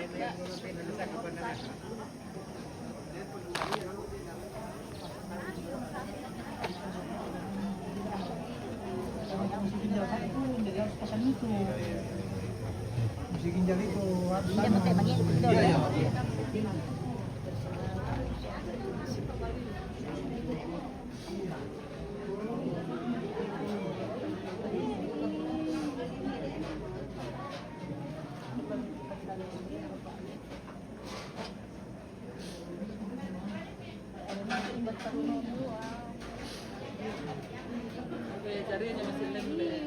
Musik ginjal kan itu jadi harus pasang itu. Musik ginjal itu harus pakai bagian itu. Iya. Carinya masih lembek.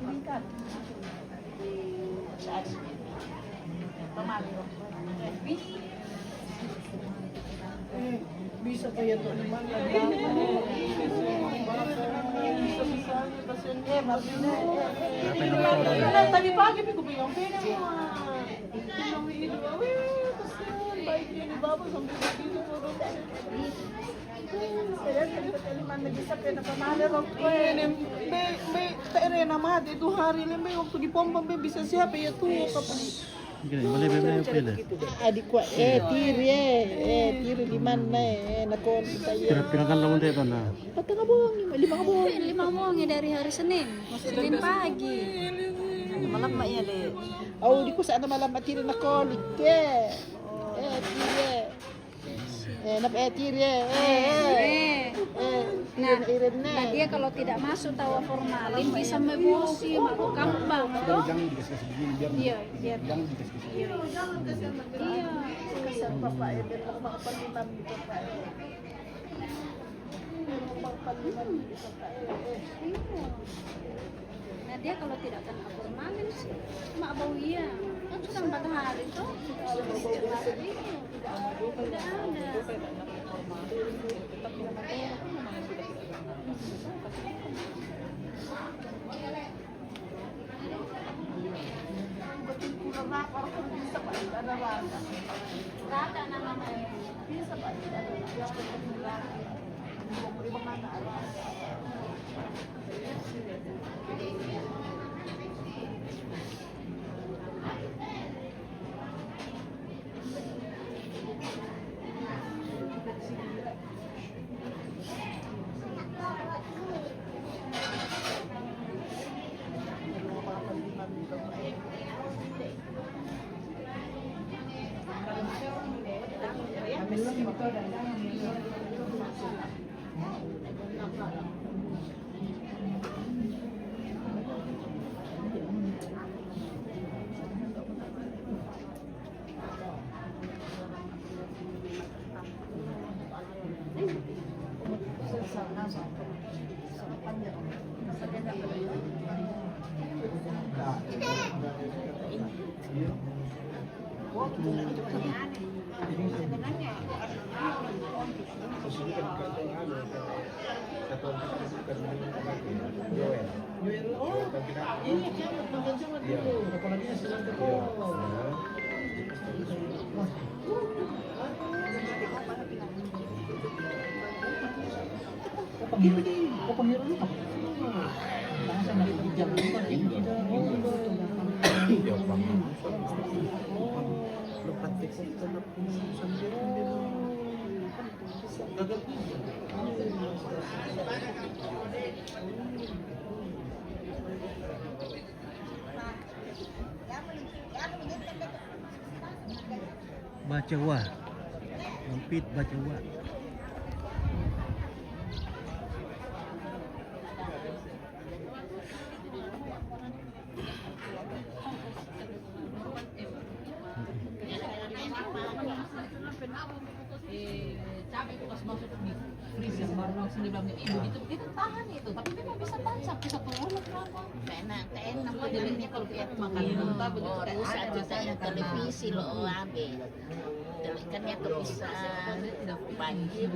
Meningkat. Bisa kayak tuh di mana? Tadi pagi aku bilang pede mah. Bilang itu, kasihan baiknya di bawah sampai begitu bodoh. Saya tadi mana bisa pena pemana waktu be tere nama itu hari lembe waktu di pompa be bisa siapa ya tuh kapan Gini, boleh bebe pele. Adik kuat tiri di mana nakon kita ya. Kira-kira lawan teh tuh nah. Patang abong, 5 abong. 5 abong dari hari Senin pagi. malam mak ya le. Oh, di ko sana malam tiri nakon ike. Tiri. Nap tiri. Nah, dia kalau tidak masuk tawa formalin bisa mebosi, mau kambang toh. Jangan dikasih begini biar Iya, biar jangan dikasih. iya. Kasar bapak ya biar mak paliman di bapak. Mak paliman di bapak. Iya. Nah, dia kalau tidak kena formalin sih mak bau iya. Kan sudah 4 hari toh. Tidak ada. Betul kurang lapar pun bisa pak ada rasa. Ada namanya. Bisa pak ada rasa. Mau beri mana rasa. Panghiran apa? Langsung dari jam itu kan ini Baca wa. Mampit baca wa. Cabai itu pas masuk di freezer baru langsung dibilang ibu itu tahan itu tapi memang bisa tahan sampai 1 bulan kenapa? Enak kok jadinya kalau kita makan terus aja saya televisi loh ambil. Kan ya bisa pagi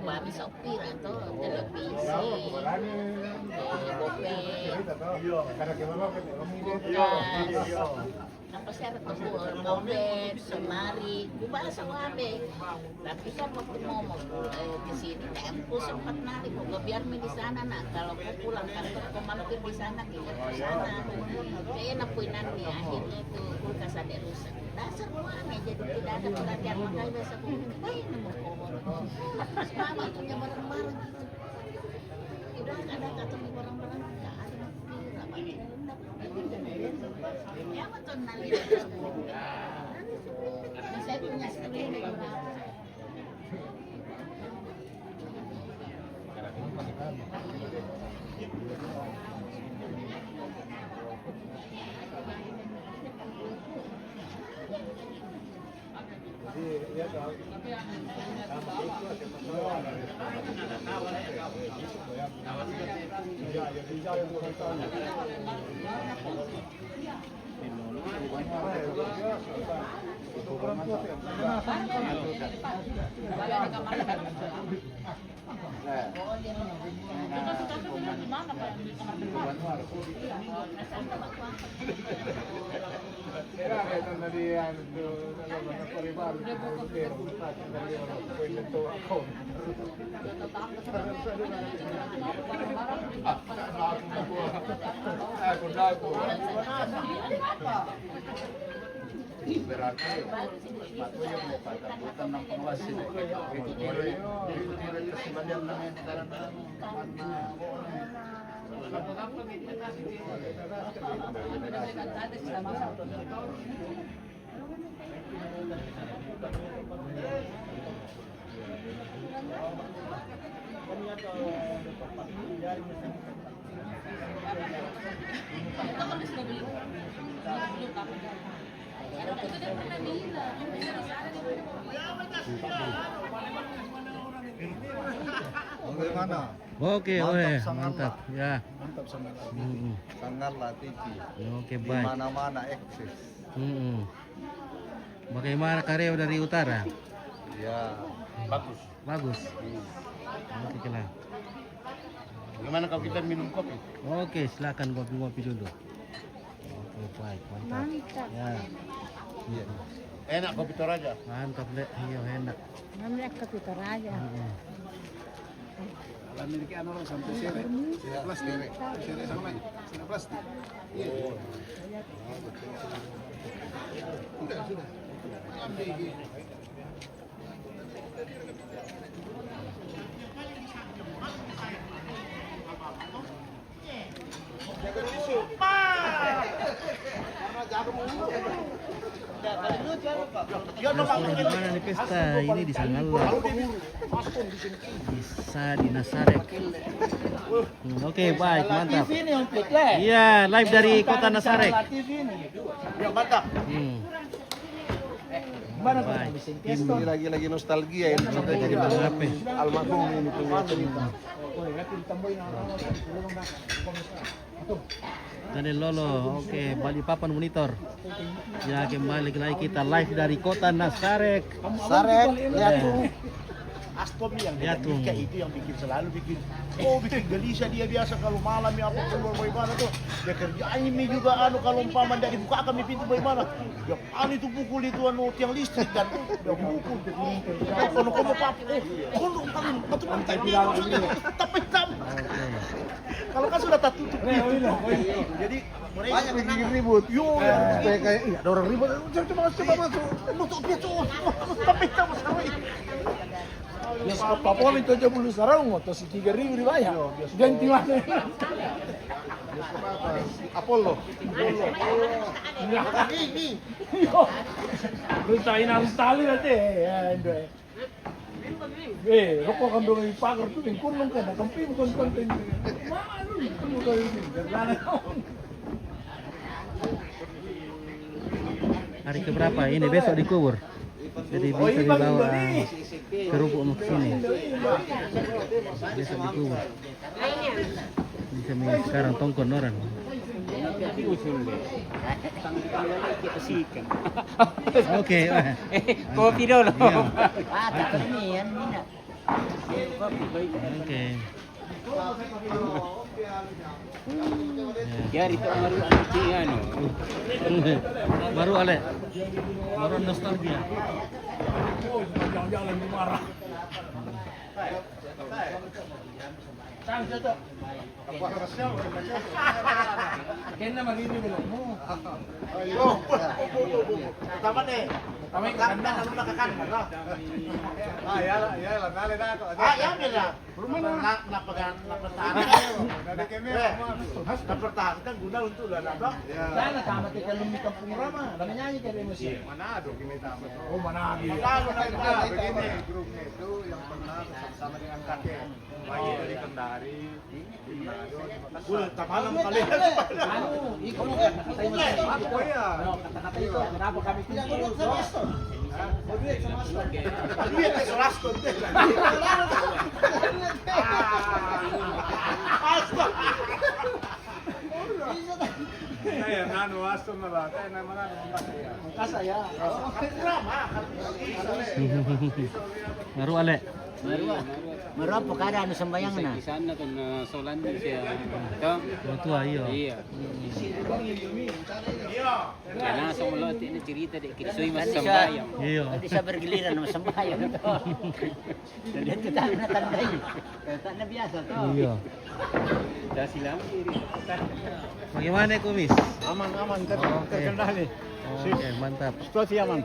baru sopir atau televisi. Bope Tapos siya ko Mobet, Sonari, gubala sa mga abe. Tapi kan waktu mau ke sini, aku sempat narik kok biar di sana nak. Kalau aku pulang kantor kok mampir di sana gitu di sana. Kayak napuinan nih akhirnya itu kulkas ada rusak. Dasar gua aneh jadi tidak ada perhatian makanya biasa aku nemu komor. Mama punya barang-barang gitu. Udah ada ketemu barang-barang enggak ada. Ya betul nanti. Saya punya screen Berarti sepatunya patah bukan nang pengawas ini. Kesempatan dengan karena bagaimana? Oke, mantap. Ya. Mantap sangat. Mm-mm. Sangatlah tinggi. Oke, Di baik. mana-mana eksis. Mm-mm. Bagaimana karya dari utara? Ya, bagus. Bagus. Oke lah. Bagaimana kalau kita minum kopi? Oke, silakan ngopi-ngopi dulu. Oke, baik, mantap. Mantap. Ya, Iya. Enak kopi Toraja. mantap Le. Iya, enak. Namanya Kapitor aja. Mm-mm. Alam miliki ano lang sampai sini. Plastik. Sini sama lagi. Sini plastik. Sudah. Di mana nih pesta? Ini di Sangalla. Bisa di Nasarek. Oke, baik, mantap. Iya, live dari kota Nasarek. Ya, mantap. Baik. Ini lagi nostalgia ini sampai jadi Apa? almarhum ini punya cerita. Daniel Lolo, oke, Balikpapan Monitor. Ya, kembali lagi kita live dari kota Nasarek. Sarek, lihat Ya. tuh. Astom yang Lihat tuh. Mika itu yang selalu bikin gelisah dia biasa kalau malam ya apa keluar bagaimana tuh dia kerjain ini juga kalau umpama dia dibuka kami pintu bagaimana dia itu pukul itu tiang listrik dan dia pukul kalau kamu tapi kalau kan sudah tertutup jadi banyak yang ribut kayak ada orang ribut coba masuk tapi kamu sampai Ya Papua minta aja bulu sarang atau si 3.000 dibayar. Ganti mana? Apollo. Ini. Rutain harus tali nanti. Rokok kan dong yang pagar tuh yang kunung kan, kampi bukan konten. Hari keberapa? Ini besok dikubur. Jadi bisa dibawa ke Rubuk ke sini. Besok dikubur. Bisa sekarang tongkon orang. Oke, kopi dulu. Oke. Ya itu baru ano. Baru ale. Baru nostalgia. Jalan-jalan di marah. Kaya naman ini belum mo. Tama na eh. Tama yung kakanda, ano nakakanda ka? Ya lah, dale na ako. Yan nila. Napertahan ka, guna untuk lalaba. Sana tama tayo kalumikang pura ma. Nanganyanyi ka rin mo siya. Manado, kinitama to. Oh, managi. Manado na ito. Begini, grup nito, yang pernah bersama dengan kakek. Lagi dari Kendari, di Manado. Wala, tamalang kali. Ano, ikaw mo kakatay mo siya. Ako ya. Kata-kata ito, kenapa kami tinggal? Duit sa raston. Kaya nano aston na ba? Kaya naman ano masaya. Kasaya. Baru ale. Marap po kada ano sambayang na. Sana to na solan din siya. Ito. Tua iyo. Iya. Kana sa mulot ni cerita di kitsoy mas sambayang. Iyo. Hindi siya bergiliran ng sambayang to. Dito tayo na tanday. Kaya na biasa to. Iyo. Da sila diri. Bagaimana kumis? Aman, Oke. terkendali. Oke, mantap. Situasi aman.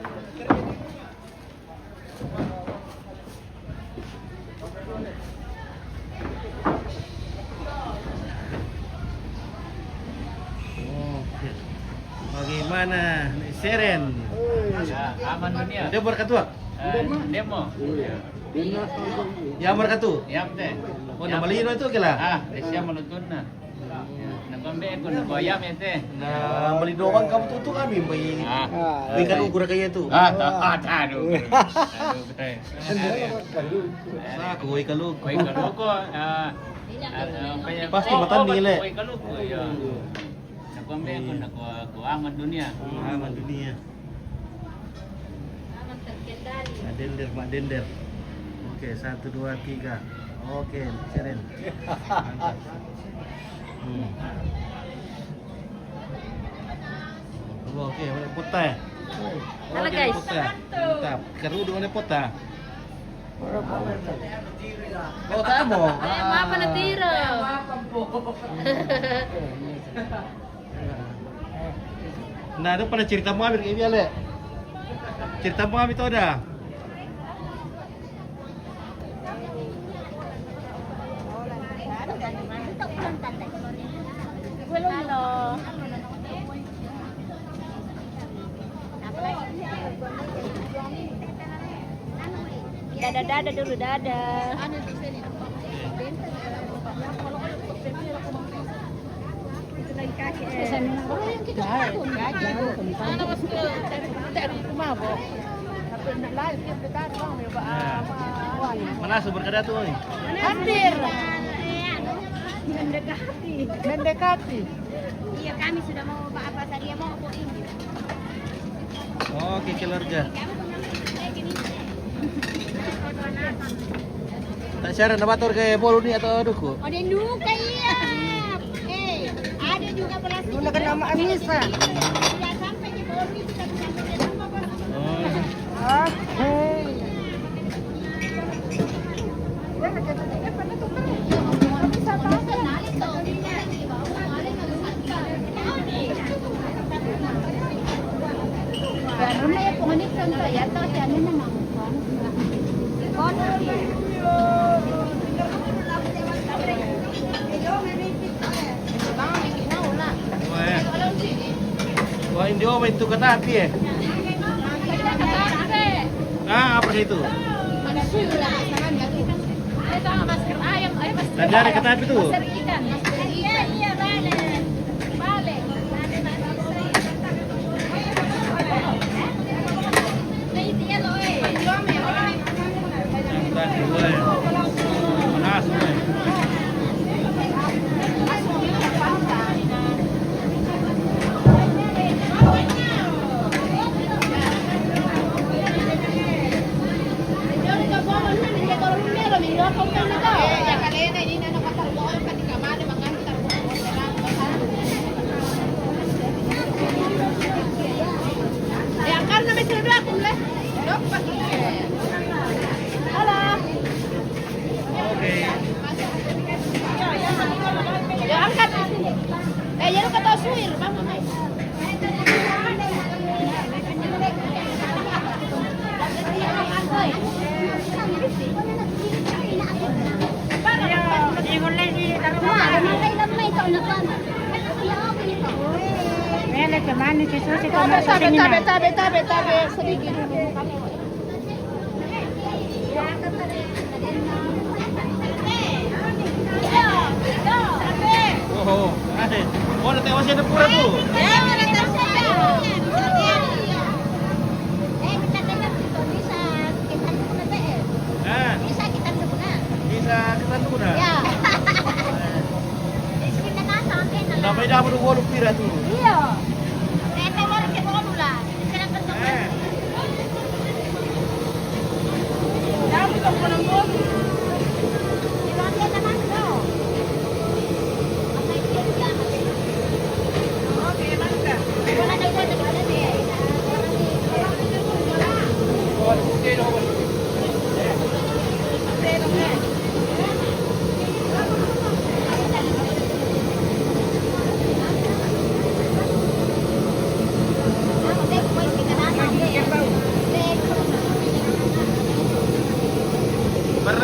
Oke. Bagaimana nih Seren? Aman dunia. Dia berketua? Demo. Ya berketu. Yap deh. Oh, nama lino itu kila. Siya menonton na. Nagpambe ko nagwayam ete. Nah, melindungan kamu tuh kami, bayi. Bayi kan ukur kayak itu. Aduh. Nah, kue kalug. Koy kaluko. Pasti matan nile. Koy kaluko. Nagpambe ko nagkuangan dunia. Aman dunia. Aman terkendali. Mak Dender, Mak Dender. Oke, 1, 2, 3. Oke, Seren. Mantap. Oke, putih ya? Halo, guys. Mantap. Kerudu mana pota? Oh, kamu? Apa na tiro? Nah, ada pada cerita mo kami kayak Ale. Cerita mo kami tuh ada. Halo. Dadah dulu, dadah. Mana sumber kada tuh? Hampir. Mendekati. Iya, kami sudah mau apa tadi mau ini. Oke, keluarga. Tak share nama motor ke Bolu nih atau duku? Ada duka iya. Ada juga beras. Gunakan nama Anissa. Sudah sampai di Bolu itu sudah sampai di rumah Bos. Ramai pengenik contoh ya, atau jangan memang Wah, ini om itu kata hati ya? Ah, apa itu? masker ayam, masker Dan dari kata hati tuh? masker ikan, masker ikan. Iya, balik. Balik. Tadi, woi. Panas, woi. Ya kalian ini nana katal doon kan di kamar ya lu kata suir, bangun ay. Tabe, sedikit dulu. Oh, ada. Oh, ada tewas ada pura tuh. Ah, bisa kita tuh dah. Sampai dah baru pira tuh.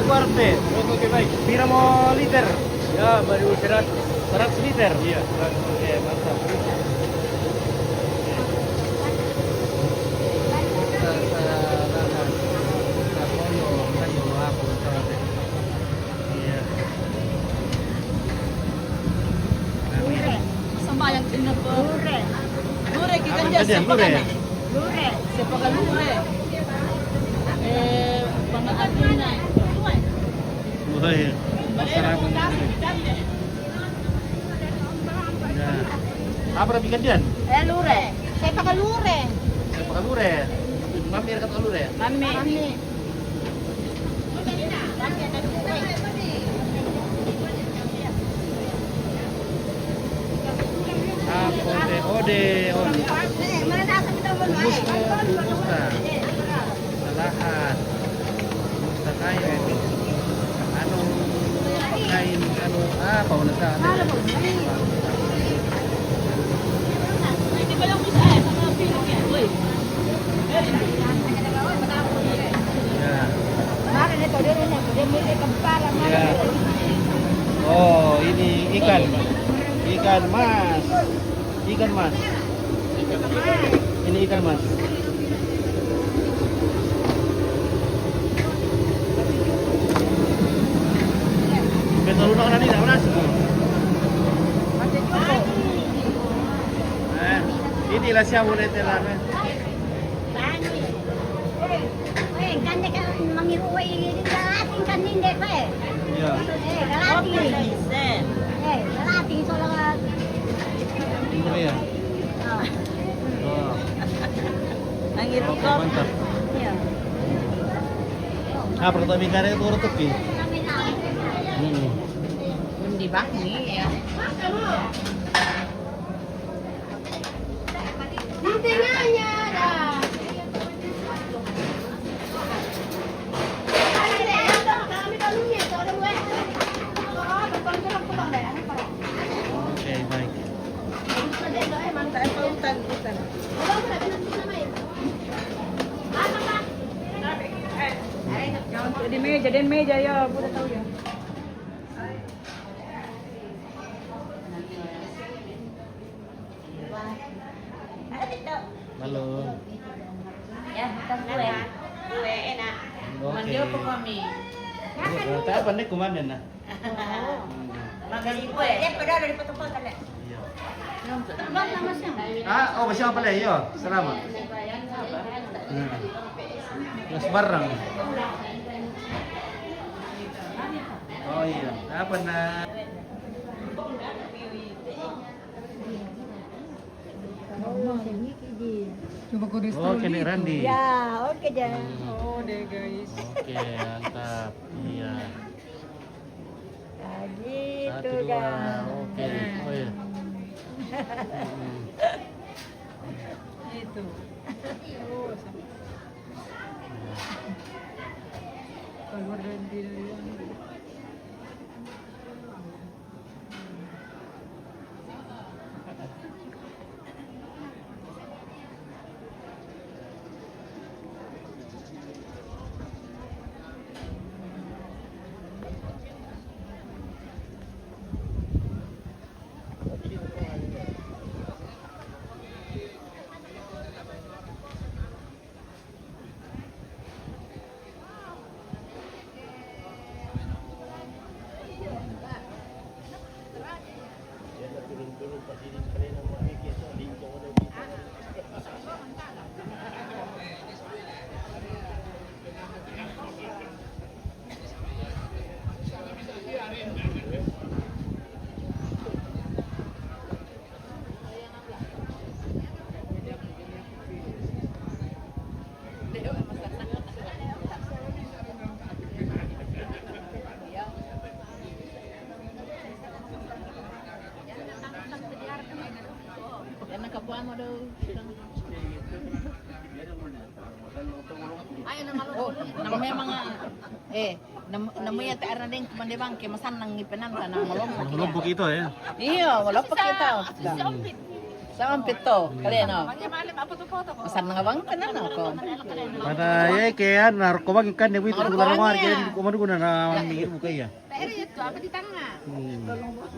Kuarte. Oke baik. Pira mau liter? Ya baru 100 liter. Iya. Oke mantap. Sembayang kenapa? Lure kita dia lure. Siapa kan lure? Pengadilnya. Oh iya. Apa bikin dia? Lure. Saya pakai lure. Saya pakai lure. Mampir kata lure. Mami. Ode. Musta. Salahat. Musta kain. Kain apa udah tahu? Ya. Oh, ini ikan mas. Ini ikan mas. Betul lunak nanti tak mas. Inilah siapa boleh telan. Ganda ka mangiruwi galating kaninde pa eh. Iya. Galating. Galating so lang. Ini ya. Oh. Nangiro ka. Mantap. Iya. Apa kata bingkare turut tepi? Hindi ba ni ya? Tinganya dah. Oke, baik. Di meja ya, udah tahu ya. Halo. Ya, kita kue enak. Mandi apa kami? Tak apa nih kemana nah? Makan kue. Ya, pada dari potong-potong deh. Iya. Terbang nama siang. Oh bersama pala yo. Selamat. Mas barang. Oh iya. Apa na? Oh, kene Randi. Ya, oke dah. Oh deh guys. Oke, mantap. Iya. Nah, Satu gitu dua. kan. Oke. Oh iya. Itu. Keluar dari Yan nakabuan mo daw. Ay, namay mga namuya ta ara din kumandibang kay masan nang ipenan ta nang malompo. Lumpok ito eh. Iya, wala pa kita. Sa ampito, kali no. Masan nga bang kanan ako. Pada ya kaya narkoba kan dewi itu tular luar kaya di komando guna na mikir buka ya. Pero ito apa di tanga.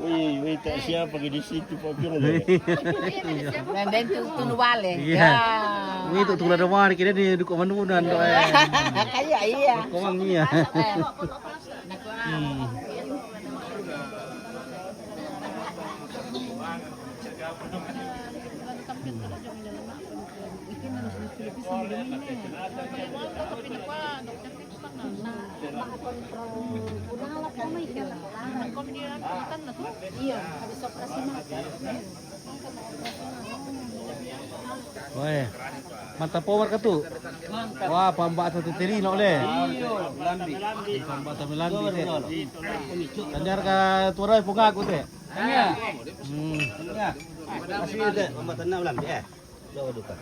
Wait, siapa di situ Pak Biro? Dan then tunuwale. Iya. Wi itu tular luar kaya di komando guna ndo eh. Kaya iya. Komang iya. Iya, habis operasi mata. Wah, mantap power ka tu. Wah, pamba satu tiri no le. Pamba ta melambi te. Kanyar ka turai punga aku te. Iya. Ya. Masih ada pembatan na ulam dia. Bawa duka.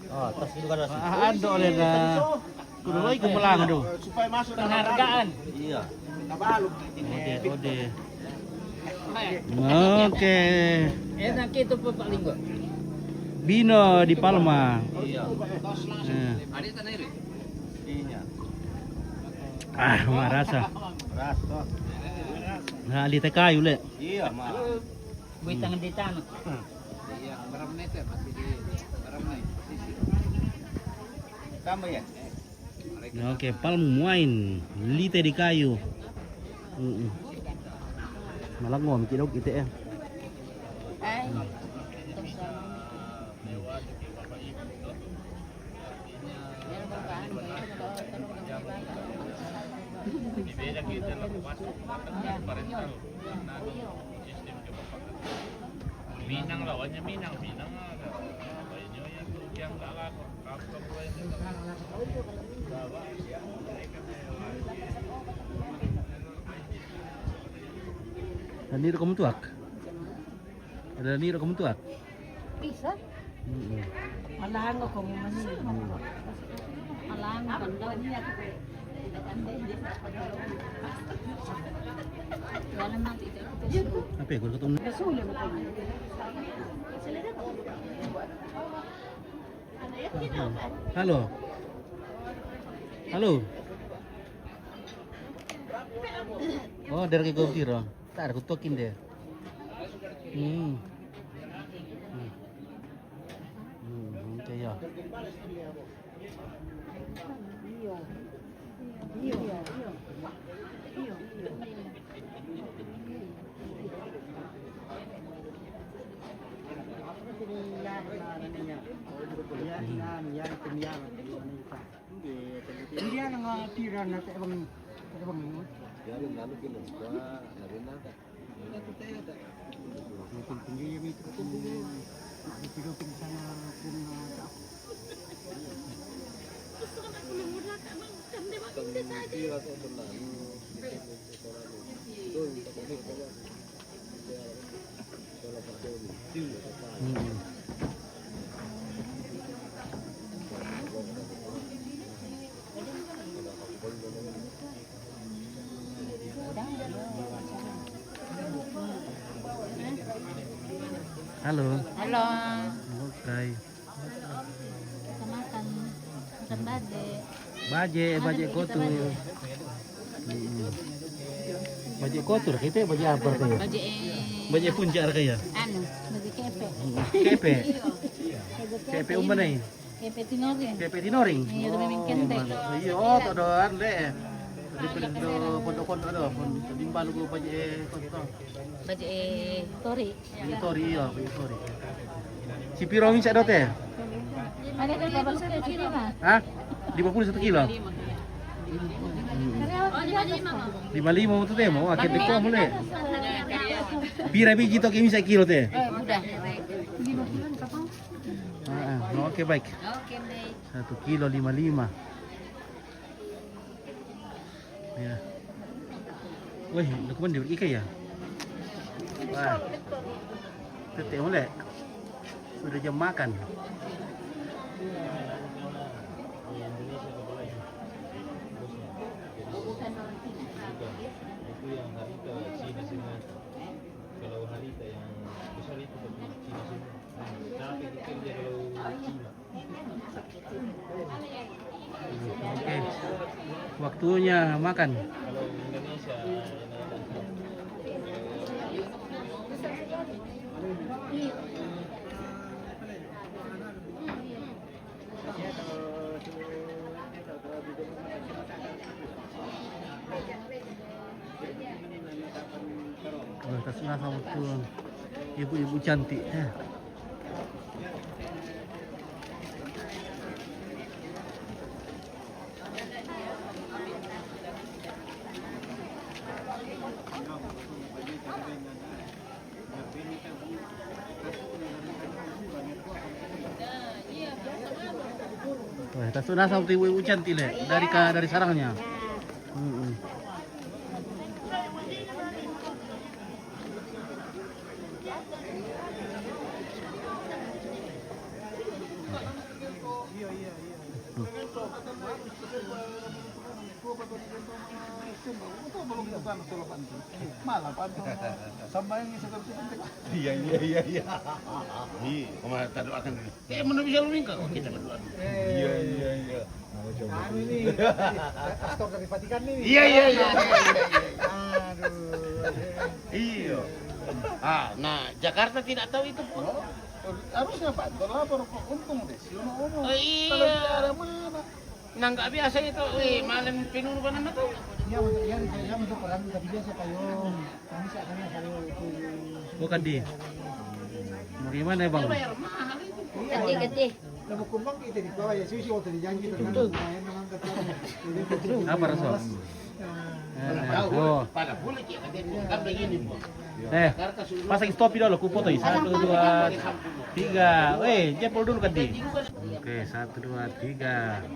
Oh, terus itu kan Ando le na. Kudu loy kemelang do. Supaya masuk dalam Penghargaan. Iya. Nabalog. Ode. Oke. Enak itu Pak Linggo. Bino di Palma. Iya. Ah, marasa. Rasa. Nah, di kayu le. Iya, mah. Buitang di tanah. Sama ya? Oke, palm wine, lite di kayu. Malah ngom kidok gitu ya. Ay. Minang lawannya Minang lawannya yang enggak laku. Dan ini kamu tuak. Ada ni kamu tuak. Bisa. Malahan ako kung manila. Alam, banda niya. Wala nang ito. Apa ya? Gua ketemu. Kasuli mo ko. Halo. Halo. Oh, dari kau kira. Tak aku tokin deh. Oke ya. Hindi yan ang tira na sa ibang Halo. Halo. Oke. Makan. Makan bade. Baje kotor. Baje kotor kita baje apa kayak? Baje puncar kayak. Ano, bade kepe. Kepe. Kepe umane. Kepe tinorin. Kepe tinoring. Iya, dumi kente. Iya, oh todoan le. Daripada do pondok-pondok do, pondok limbah lu baje konto. Baje tori. Tori iya, tori. Si piro minca do teh? Ada kan berapa kilo Mas? Hah? 51 kilo. Oh, 55 tu teh mau akhir deko mulai. Pira biji to ke minca kilo teh? Mudah. Oke baik. Oke, baik. 1 kilo 55. Ya. Wih, dokumen di ikan ya? Wah. Teteh mulai. Sudah jam makan. Oke, waktunya makan. Tak sudah sama tuh ibu-ibu cantik. Tak sudah sama ibu-ibu cantik le dari sarangnya. Malah pantun sama yang seperti itu. Iya. Kemana tak doakan ini? Mana bisa lu ringkau kita berdua. Iya. Mau coba. Ini. Stok dari Vatikan nih. Iya. Aduh. Iya. Nah, Jakarta tidak tahu itu pun. Harusnya Pak, lapor kok untung deh. Oh, iya. Kalau di daerah mana? Nah, nggak biasa itu. Malam pinurban anak tuh. Ya untuk orang tapi biasa kayo. Kami seakan kayo itu. Bukan di. Mau gimana ya bang? Gede. Nama kumbang kita di bawah ya sih waktu dijanji tenang lumayan memang kata. Apa Rasul? Oh. Pada boleh kita kan begini, Bu. Pasang stop dulu, aku foto 1, 2, 3. Jempol dulu kan di. Oke, 1, 2, 3.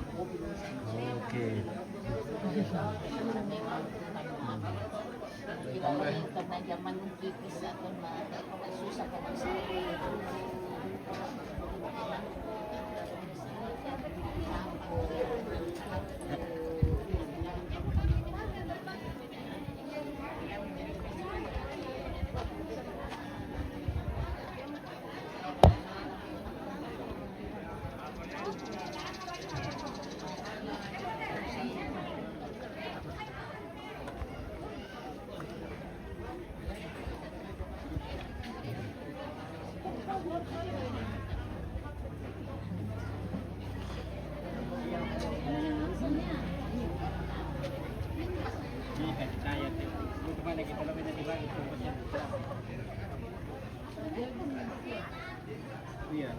Oke. Karena zaman kipis atau susah kan Iya,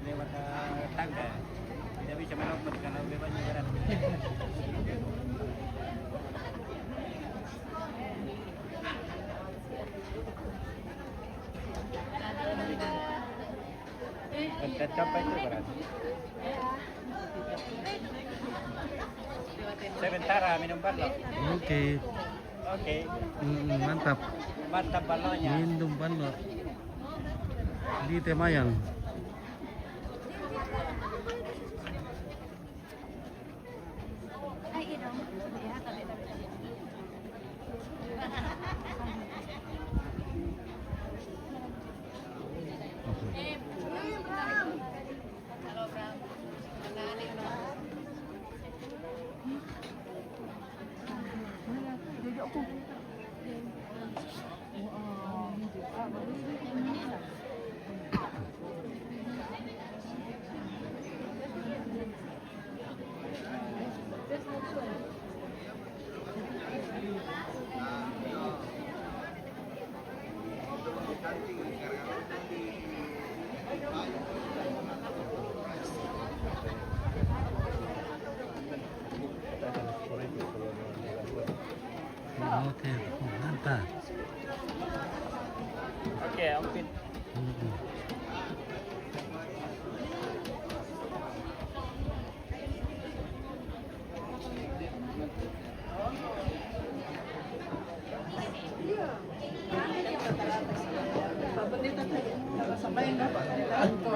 lewat tangga. Tidak bisa melompat karena bebasnya berat. Capai itu berat. Sebentar minum balok. Oke. Mantap. Mantap baloknya. Minum balok. Di Temayang. kayak outfit.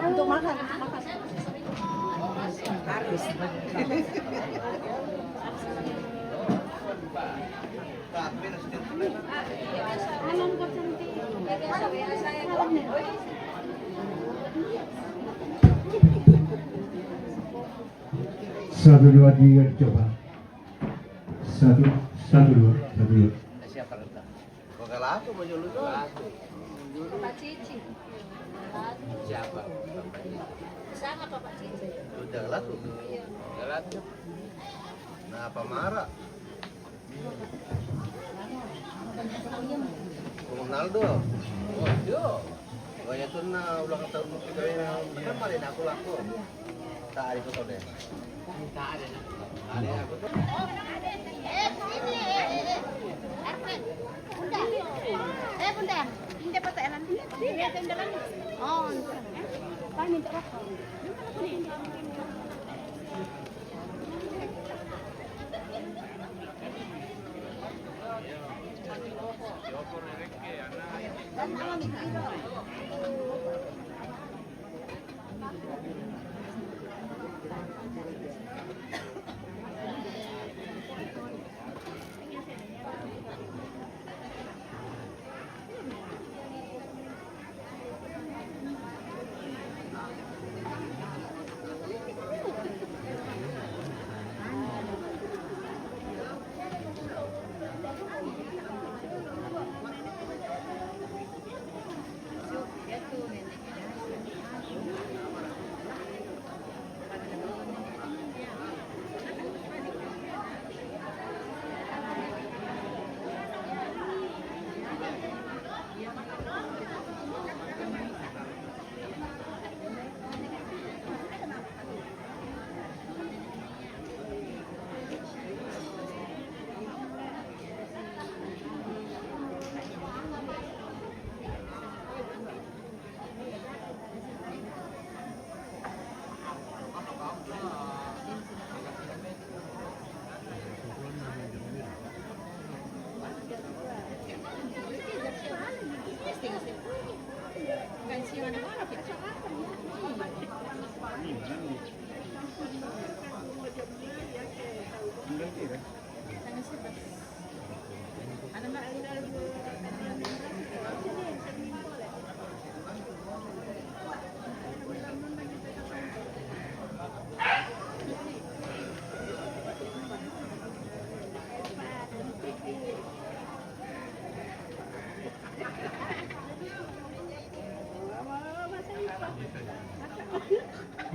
Untuk makan. Alam ko cantik. Alam niya. Satu dua tiga coba. Satu dua. Siapa kata? Pak Cici. Siapa? Sama Pak Cici. Kenapa marah? Ronaldo. Oh, iya. Gaya tuh na ulang tahun kita kan marin aku laku. Tak ada foto deh. Tak ada. Ada aku tuh. Bunda. Hindi pa tayo lang. Hindi lang. Oh. Paano ito ako?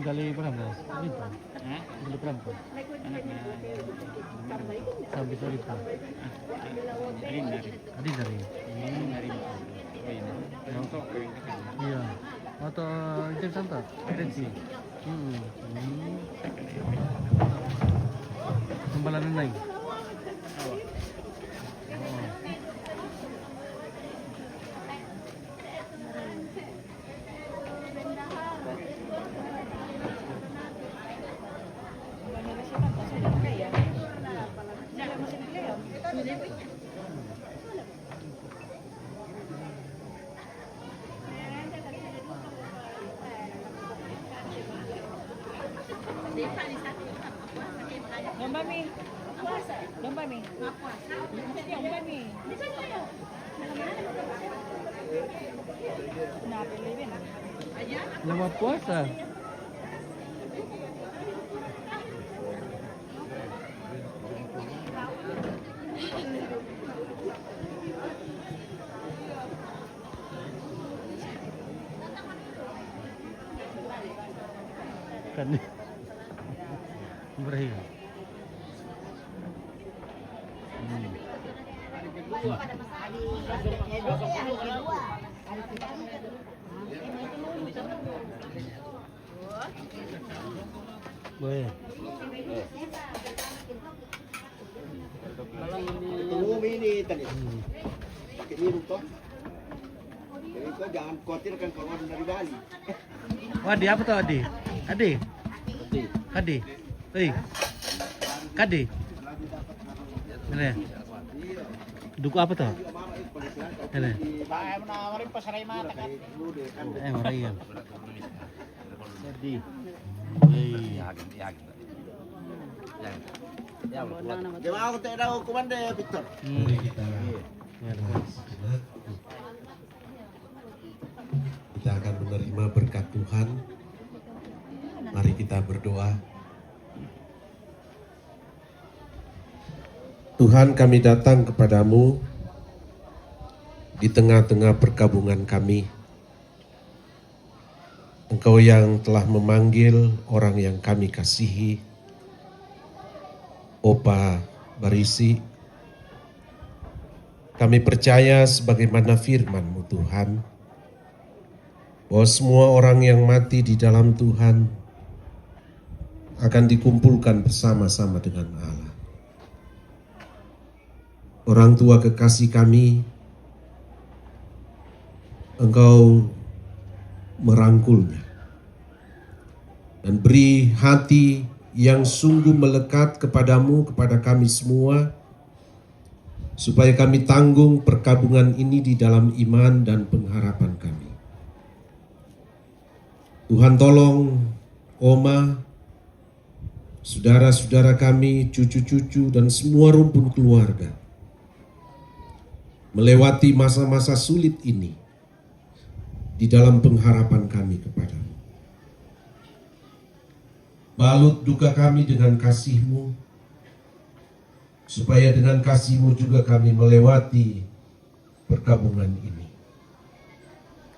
Gali berapa? Lima. Gali berapa? Sampai solita. Adi dari. Iya. Atau itu santai. Tensi. Kembalan naik. Lomba mi. Lomba mi. Lomba mi. Lama puasa. Kan berakhir. Boleh. Tunggu ini tadi. Pakai minum toh. Jadi jangan khawatirkan kalau orang dari Bali. Adi apa tuh Adi? Adi? Kadi? Kadi? Ini. Duku apa tuh? Ini. Mariam. Jadi. Gimana aku tak tahu komanda Victor. Kita akan menerima berkat Tuhan. Mari kita berdoa. Tuhan, kami datang kepadamu di tengah-tengah perkabungan kami. Engkau yang telah memanggil orang yang kami kasihi, Opa Barisi. Kami percaya sebagaimana firman-Mu Tuhan, bahwa semua orang yang mati di dalam Tuhan akan dikumpulkan bersama-sama dengan Allah. Orang tua kekasih kami, Engkau merangkulnya dan beri hati yang sungguh melekat kepadamu, kepada kami semua, supaya kami tanggung perkabungan ini di dalam iman dan pengharapan kami. Tuhan tolong Oma, saudara-saudara kami, cucu-cucu dan semua rumpun keluarga melewati masa-masa sulit ini di dalam pengharapan kami kepadamu. Balut duka kami dengan kasih-Mu, supaya dengan kasih-Mu juga kami melewati perkabungan ini.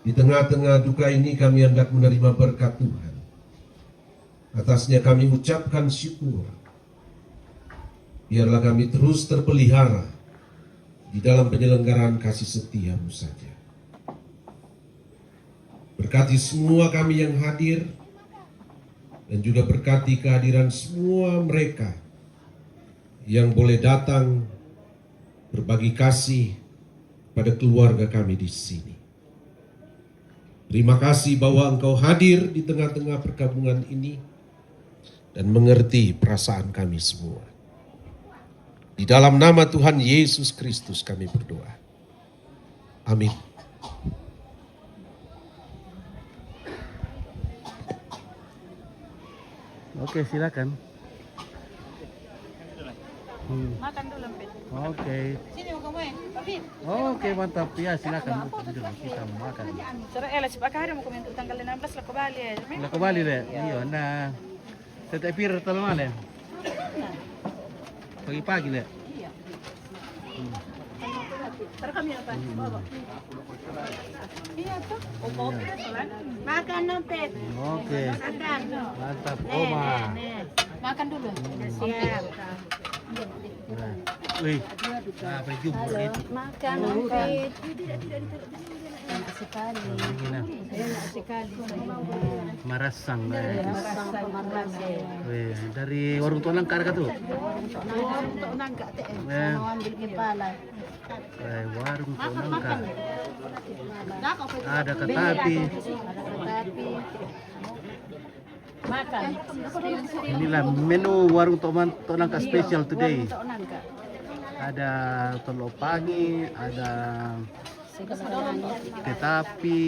Di tengah-tengah duka ini kami hendak menerima berkat Tuhan. Atasnya kami ucapkan syukur. Biarlah kami terus terpelihara di dalam penyelenggaraan kasih setia-Mu saja. Berkati semua kami yang hadir, dan juga berkati kehadiran semua mereka yang boleh datang berbagi kasih pada keluarga kami di sini. Terima kasih bahwa Engkau hadir di tengah-tengah perkabungan ini dan mengerti perasaan kami semua. Di dalam nama Tuhan Yesus Kristus kami berdoa. Amin. Oke, silakan. Makan dulu, Pit. Oke. Sini mau kamu ya, Pit. Oke, mantap ya, silakan dulu kita makan. Sir, elas pakahari mo kami tanggal 16 lah kembali ya. Lah kembali deh. Iya, nah. Saya pir talo malam. Pagi-pagi deh. Iya. Tara kami apa? Bawa. Iya tuh. Makan dong, Pit. Oke. Makan. Mantap, Oma. Makan dulu. Siap. Nah. Wih. Nah, berjumpa gitu. Makan, Pit. Enak sekali. Enak sekali. Marasang. Marasang pemarasang. Wih, dari warung tulang kar tuh. Untuk nangka teh. Mau ambil kepala. Warung tulang kar. Ada ketapi. Makan. Inilah menu warung tulang kar spesial today. Ada telur pagi, ada tetapi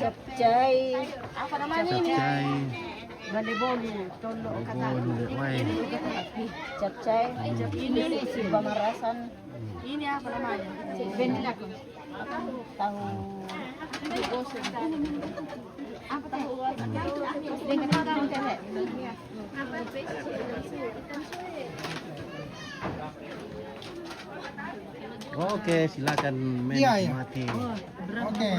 capcay. Apa namanya ini? capcay, Baliboli, tolo kata. wai. Capcay. Ini isi pemarasan. Ini apa namanya? Vanilla. Tahu. Apa tahu? Dengan tahu kan? Oke, silakan menikmati. Oke.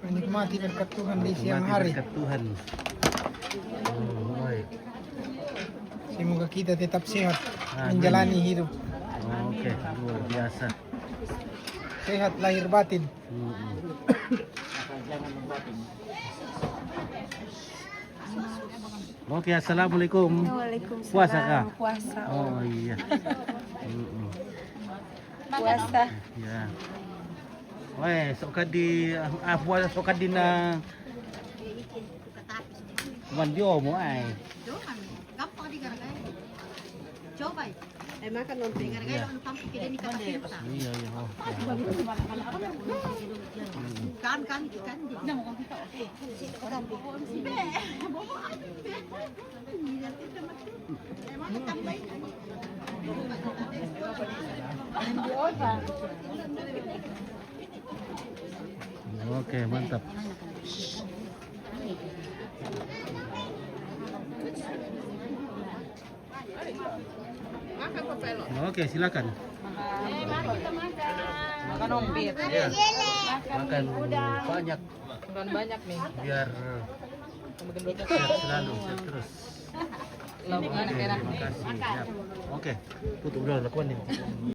Menikmati berkat Tuhan di siang hari. Berkat Tuhan. Wai. Semoga kita tetap sehat Amin. menjalani hidup. Oke, luar biasa. Sehat lahir batin. Oke, assalamualaikum. Waalaikumsalam. Puasa kah? Puasa. Oh iya. puasa. Ya. Weh, sok kadi buat sok kadi na mandio mo ay. Gampang di garagay. Coba. Eh makan nanti. Garagay ang pampi kini ni kapita. Iya, iya. Oh. Kan di. Nang mo kita. Oke, mantap. Oke, silakan. Mari kita makan. Makan ombit. Ya. Makan banyak Makan banyak nih. biar sehat selalu, sehat terus. Oke, terima kasih. Siap. Oke, tutup dulu lakukan nih.